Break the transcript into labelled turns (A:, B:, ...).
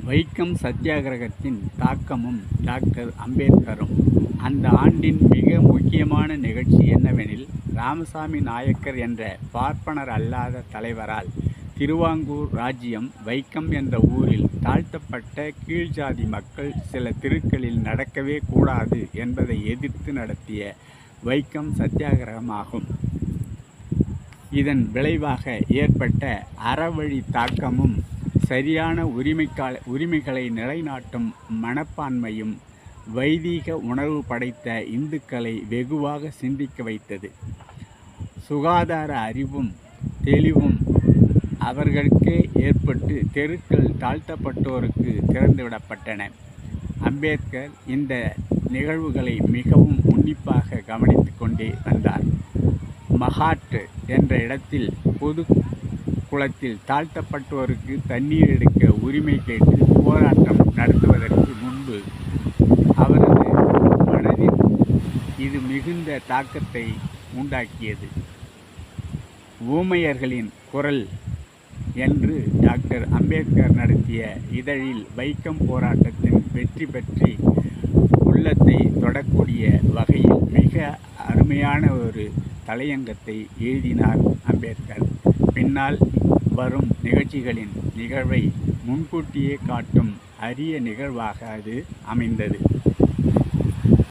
A: வைக்கம் சத்தியாகிரகத்தின் தாக்கமும் டாக்டர் அம்பேத்கரும். அந்த ஆண்டின் மிக முக்கியமான நிகழ்ச்சி என்னவெனில், ராமசாமி நாயக்கர் என்ற பார்ப்பனர் அல்லாத தலைவரால் திருவாங்கூர் ராஜ்யம் வைக்கம் என்ற ஊரில் தாழ்த்தப்பட்ட கீழ்ஜாதி மக்கள் சில தெருக்களில் நடக்கவே கூடாது என்பதை எதிர்த்து நடத்திய வைக்கம் சத்தியாகிரகமாகும். இதன் விளைவாக ஏற்பட்ட அறவழி தாக்கமும் சரியான உரிமைகளை நிலைநாட்டும் மனப்பான்மையும் வைதீக உணர்வு படைத்த இந்துக்களை வெகுவாக சிந்திக்க வைத்தது. சுகாதார அறிவும் தெளிவும் அவர்களுக்கே ஏற்பட்டு தெருக்கள் தாழ்த்தப்பட்டோருக்கு திறந்துவிடப்பட்டன. அம்பேத்கர் இந்த நிகழ்வுகளை மிகவும் உன்னிப்பாக கவனித்து கொண்டே வந்தார். மகாட் என்ற இடத்தில் பொது குளத்தில் தாழ்த்தப்பட்டோருக்கு தண்ணீர் எடுக்க உரிமை கேட்டு போராட்டம் நடத்துவதற்கு முன்பு அவரது மனதில் இது மிகுந்த தாக்கத்தை உண்டாக்கியது. ஊமையர்களின் குரல் என்று டாக்டர் அம்பேத்கர் நடத்திய இதழில் வைக்கம் போராட்டத்தின் வெற்றி பற்றி உள்ளத்தை தொடக்கூடிய வகையில் மிக அருமையான ஒரு தலையங்கத்தை எழுதினார் அம்பேத்கர். பின்னால் வரும் நிகழ்ச்சிகளின் நிகழ்வை முன்கூட்டியே காட்டும் அரிய நிகழ்வாக அது அமைந்தது.